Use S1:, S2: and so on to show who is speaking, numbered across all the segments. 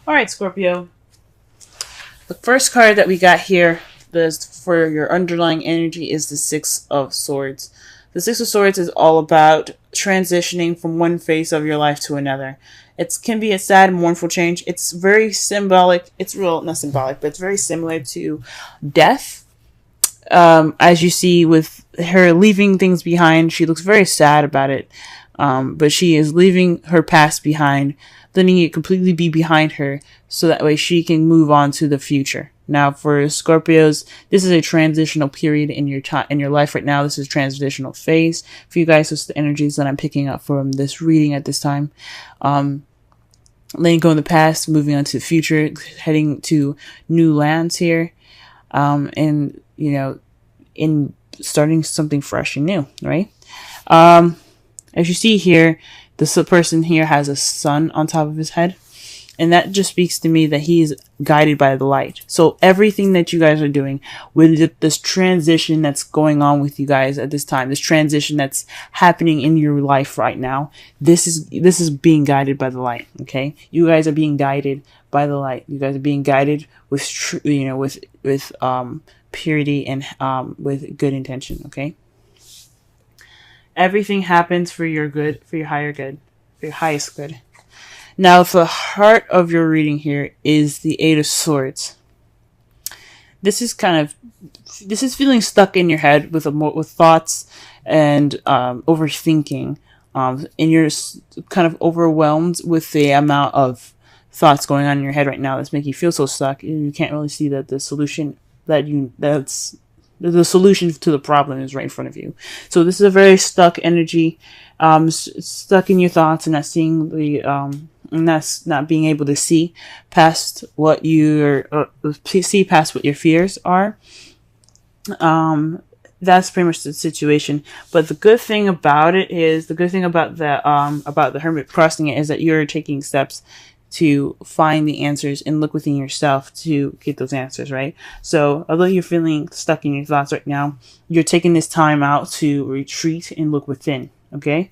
S1: All right, Scorpio. The first card that we got here for your underlying energy is the Six of Swords. The Six of Swords is all about transitioning from one phase of your life to another. It can be a sad and mournful change. It's very symbolic. It's real, not symbolic, but it's very similar to death. As you see with her leaving things behind, she looks very sad about it. But she is leaving her past behind, letting it completely be behind her, so that way she can move on to the future. Now, for Scorpios, this is a transitional period in your time in your life right now. This is a transitional phase for you guys. It's the energies that I'm picking up from this reading at this time. Letting go in the past, moving on to the future, heading to new lands here, and in starting something fresh and new, right? As you see here, this person here has a sun on top of his head. And that just speaks to me that he is guided by the light. So everything that you guys are doing with this transition that's going on with you guys at this time, this transition that's happening in your life right now, this is being guided by the light. Okay, you guys are being guided by the light. You guys are being guided with with purity and with good intention. Okay. Everything happens for your good, for your higher good, for your highest good. Now, the heart of your reading here is the Eight of Swords. This is feeling stuck in your head with thoughts and overthinking, and you're kind of overwhelmed with the amount of thoughts going on in your head right now that's making you feel so stuck. You can't really see that the solution the solution to the problem is right in front of you. So this is a very stuck energy, stuck in your thoughts and not seeing and that's not being able to see past what see past what your fears are. That's pretty much the situation. But the good thing about it is, the good thing about the Hermit crossing it is that you're taking steps to find the answers and look within yourself to get those answers, right? So although you're feeling stuck in your thoughts right now, you're taking this time out to retreat and look within, okay?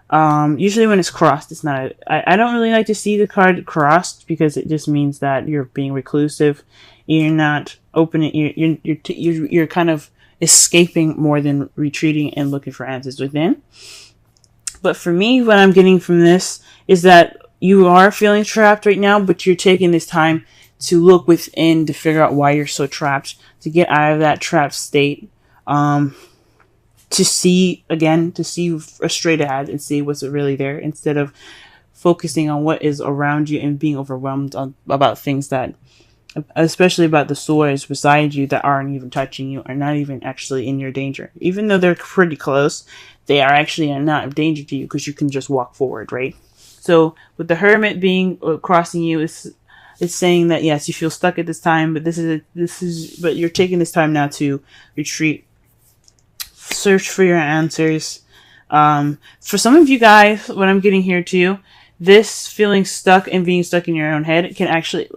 S1: Usually when it's crossed, it's not, I don't really like to see the card crossed because it just means that you're being reclusive. You're not opening, you're kind of escaping more than retreating and looking for answers within. But for me, what I'm getting from this is that you are feeling trapped right now, but you're taking this time to look within to figure out why you're so trapped, to get out of that trapped state, to see straight ahead and see what's really there instead of focusing on what is around you and being overwhelmed about things that, especially about the swords beside you that aren't even touching you, are not even actually in your danger. Even though they're pretty close, they are actually not of danger to you because you can just walk forward, right? So with the Hermit being crossing you, it's saying that yes, you feel stuck at this time, but but you're taking this time now to retreat, search for your answers. For some of you guys, what I'm getting here too, this feeling stuck and being stuck in your own head can actually,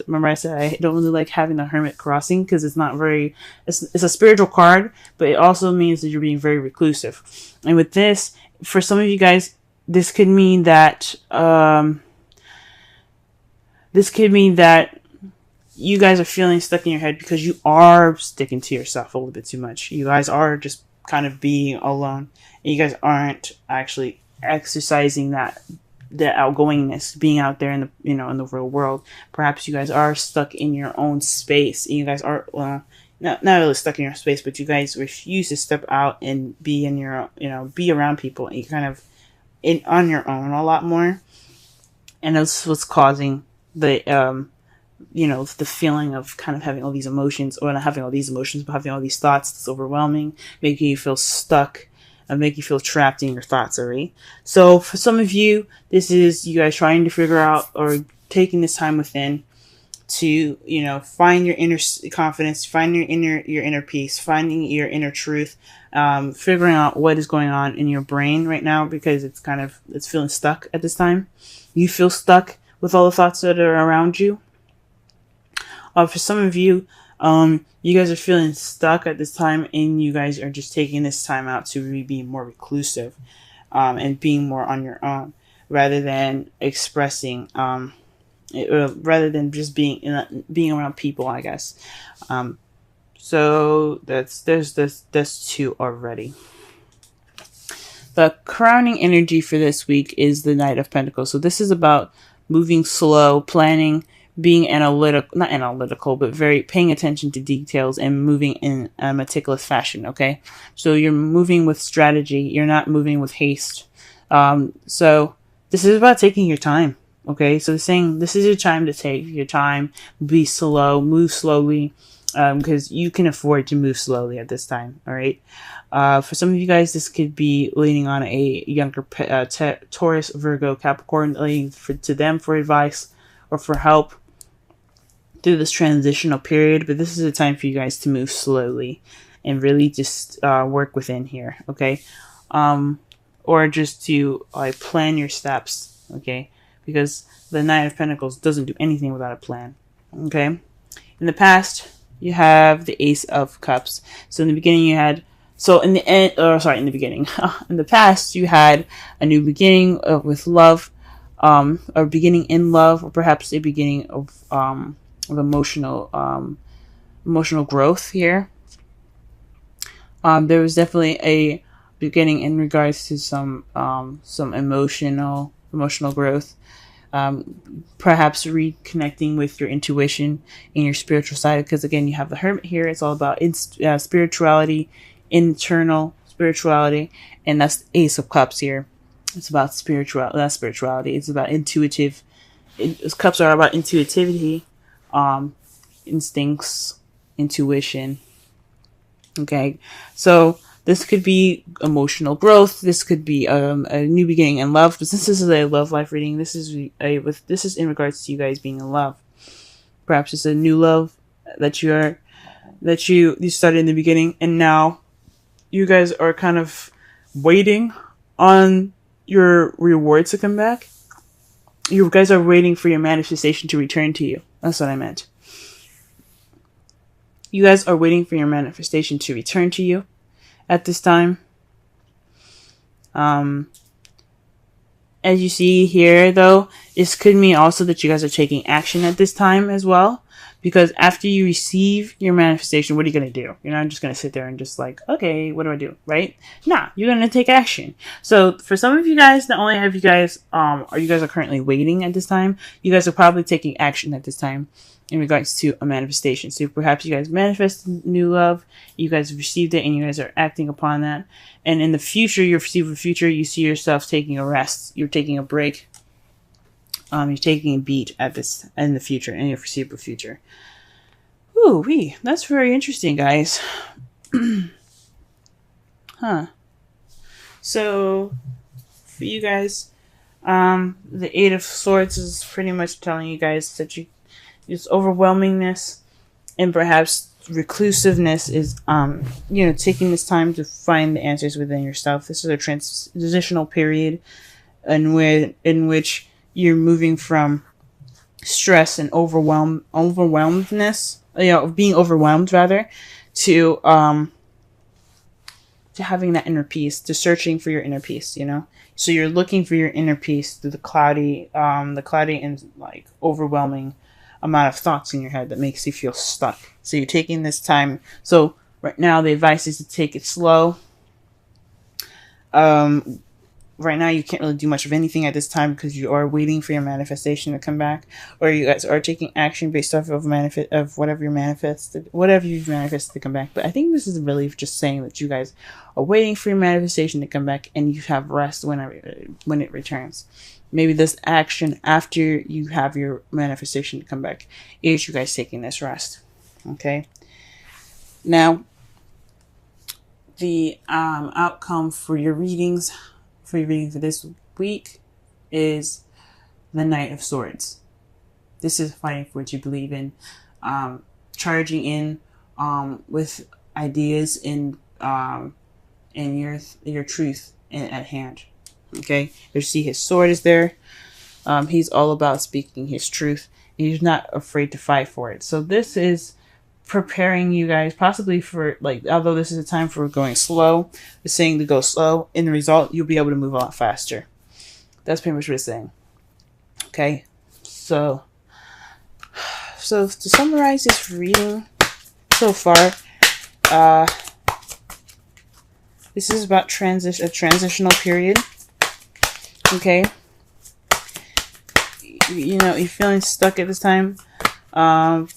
S1: remember I said I don't really like having the Hermit crossing because it's not very, it's a spiritual card, but it also means that you're being very reclusive. And with this, for some of you guys, this could mean that you guys are feeling stuck in your head because you are sticking to yourself a little bit too much. You guys are just kind of being alone, and you guys aren't actually exercising the outgoingness, being out there in the real world. Perhaps you guys are stuck in your own space, and you guys are not really stuck in your space, but you guys refuse to step out and be in your be around people, and you kind of on your own a lot more, and that's what's causing the the feeling of kind of having all these emotions, or not having all these emotions, but having all these thoughts that's overwhelming, making you feel stuck and make you feel trapped in your thoughts already. So for some of you, this is you guys trying to figure out or taking this time within to find your inner confidence, find your inner peace, finding your inner truth, figuring out what is going on in your brain right now, because it's feeling stuck at this time. You feel stuck with all the thoughts that are around you. For some of you, you guys are feeling stuck at this time, and you guys are just taking this time out to really be more reclusive, and being more on your own rather than expressing rather than just being around people, I guess. So that's two already. The crowning energy for this week is the Knight of Pentacles. So this is about moving slow, planning, being not analytical, but very paying attention to details and moving in a meticulous fashion. Okay. So you're moving with strategy. You're not moving with haste. So this is about taking your time. Okay. So saying this is your time to take your time, be slow, move slowly. Because you can afford to move slowly at this time. All right. For some of you guys, this could be leaning on a younger Taurus, Virgo, Capricorn, leaning to them for advice or for help through this transitional period. But this is a time for you guys to move slowly and really just work within here. Okay. Or just to plan your steps. Okay. Because the Knight of Pentacles doesn't do anything without a plan. Okay. In the past, you have the Ace of Cups. So in the beginning in the past, you had a new beginning with love, or beginning in love, or perhaps a beginning of emotional growth here. There was definitely a beginning in regards to some emotional growth. Perhaps reconnecting with your intuition and your spiritual side, because again, you have the Hermit here. It's all about spirituality, internal spirituality, and that's the Ace of Cups here. It's about spirituality. It's about intuitive. Cups are about intuitivity, instincts, intuition. Okay, so this could be emotional growth. This could be a new beginning in love. But since this is a love life reading, this is in regards to you guys being in love. Perhaps it's a new love that you started in the beginning, and now you guys are kind of waiting on your rewards to come back. You guys are waiting for your manifestation to return to you. That's what I meant. You guys are waiting for your manifestation to return to you at this time. As you see here, though, this could mean also that you guys are taking action at this time as well. Because after you receive your manifestation, what are you going to do? You're not just going to sit there and just okay, what do I do? Right? Nah, you're going to take action. So for some of you guys, not only have you guys, you guys are currently waiting at this time, you guys are probably taking action at this time in regards to a manifestation. So perhaps you guys manifested new love, you guys received it, and you guys are acting upon that. And in the future, your foreseeable future, you see yourself taking a rest. You're taking a break. You're taking a beat at this in the future, in your foreseeable future. Ooh, that's very interesting, guys. Huh. So, for you guys, the Eight of Swords is pretty much telling you guys that it's overwhelmingness and perhaps reclusiveness is, taking this time to find the answers within yourself. This is a transitional period in which you're moving from stress and overwhelmedness, being overwhelmed rather, to having that inner peace, to searching for your inner peace, So you're looking for your inner peace through the cloudy and overwhelming amount of thoughts in your head that makes you feel stuck. So you're taking this time. So right now the advice is to take it slow. Right now you can't really do much of anything at this time because you are waiting for your manifestation to come back, or you guys are taking action based off of whatever you've manifested to come back. But I think this is really just saying that you guys are waiting for your manifestation to come back, and you have rest when it returns. Maybe this action after you have your manifestation to come back is you guys taking this rest. Okay. Now, the outcome for your readings. For your reading for this week is the Knight of Swords. This is fighting for what you believe in, charging in with ideas and your truth at hand. Okay, you see his sword is there. He's all about speaking his truth. He's not afraid to fight for it. So this is preparing you guys possibly for, although this is a time for going slow, it's saying to go slow. In the result, you'll be able to move a lot faster. That's pretty much what it's saying. Okay, so So to summarize this reading so far, this is about a transitional period. Okay. You know, you're feeling stuck at this time. But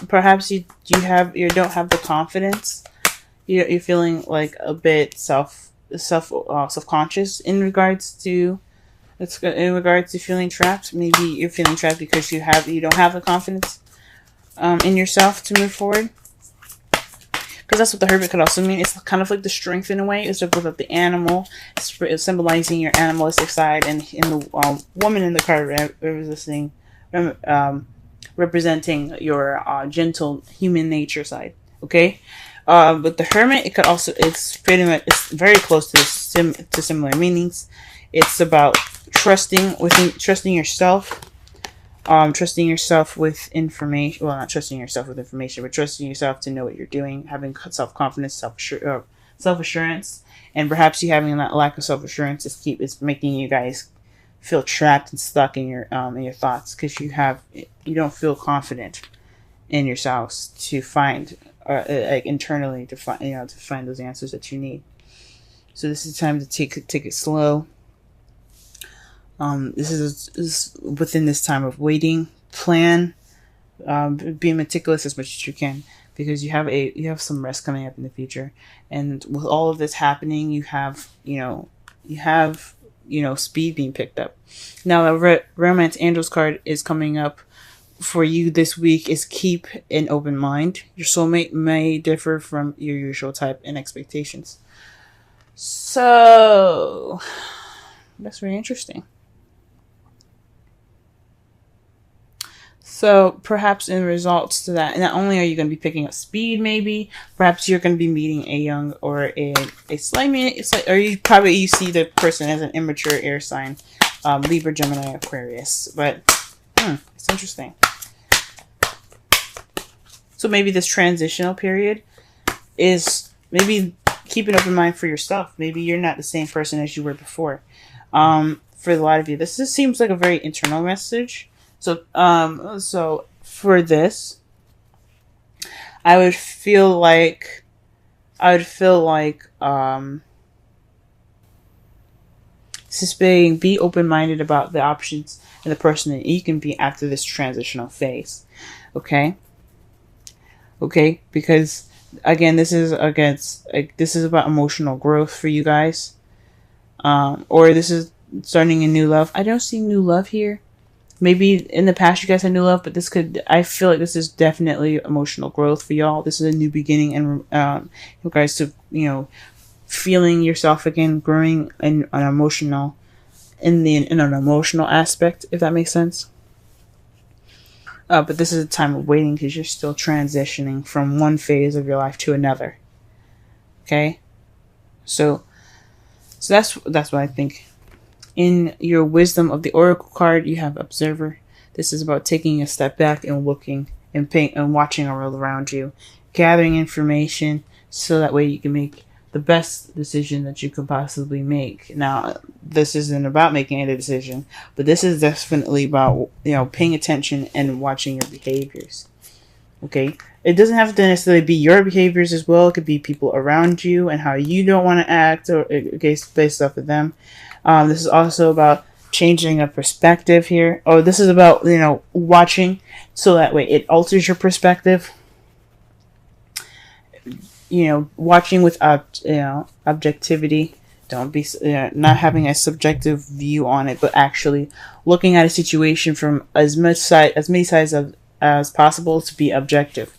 S1: perhaps you don't have the confidence. You're feeling like a bit self-conscious in regards to feeling trapped. Maybe you're feeling trapped because you don't have the confidence in yourself to move forward. Because that's what the Hermit could also mean. It's kind of like the strength in a way. It's about the animal. It's symbolizing your animalistic side, and in the woman in the card representing your gentle human nature side. Okay, but the Hermit, it's very close to similar meanings. It's about trusting yourself. Trusting yourself with information. Well, not trusting yourself with information, but trusting yourself to know what you're doing, having self-confidence, self-assurance, and perhaps you having that lack of self-assurance is making you guys feel trapped and stuck in your thoughts, because you don't feel confident in yourselves to find internally to find those answers that you need. So this is time to take it slow. This is within this time of waiting. Plan, be meticulous as much as you can, because you have some rest coming up in the future, and with all of this happening, you have speed being picked up. Now the Romance Angels card is coming up for you this week. Is keep an open mind. Your soulmate may differ from your usual type and expectations. So that's very interesting. So perhaps in results to that, not only are you going to be picking up speed, maybe perhaps you're going to be meeting a young or a slightly, or you see the person as an immature air sign, Libra, Gemini, Aquarius. But it's interesting. So maybe this transitional period is maybe keep an open mind for yourself. Maybe you're not the same person as you were before. For a lot of you, this seems like a very internal message. So for this, I would feel like, be open-minded about the options and the person that you can be after this transitional phase. Okay, because again, this is about emotional growth for you guys, or this is starting a new love. I don't see new love here. Maybe in the past you guys had new love, but I feel like this is definitely emotional growth for y'all. This is a new beginning, and you guys to feeling yourself again, growing in an emotional aspect, if that makes sense. But this is a time of waiting, because you're still transitioning from one phase of your life to another. Okay, so that's what I think. In your wisdom of the Oracle card, you have Observer. This is about taking a step back and looking and watching the world around you, gathering information so that way you can make the best decision that you could possibly make. Now, this isn't about making a decision, but this is definitely about paying attention and watching your behaviors. Okay, it doesn't have to necessarily be your behaviors as well. It could be people around you and how you don't want to act, or based off of them. This is also about changing a perspective here. Oh, this is about, watching so that way it alters your perspective. Watching with objectivity. Don't be not having a subjective view on it, but actually looking at a situation from as many sides as possible to be objective.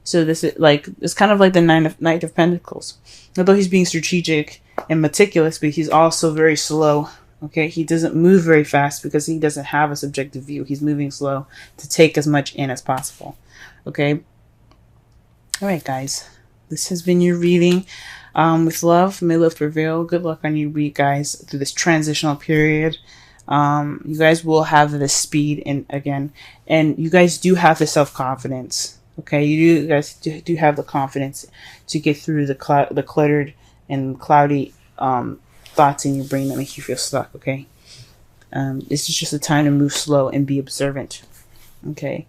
S1: So this is it's kind of like the Knight of Pentacles. Although he's being strategic and meticulous, but he's also very slow. Okay, he doesn't move very fast because he doesn't have a subjective view. He's moving slow to take as much in as possible. Okay. All right, guys. This has been your reading. With love, may love prevail. Good luck on your week, guys, through this transitional period. You guys will have the speed and you guys do have the self-confidence. Okay, you guys do have the confidence to get through the cluttered and cloudy thoughts in your brain that make you feel stuck. Okay, This is just a time to move slow and be observant. Okay.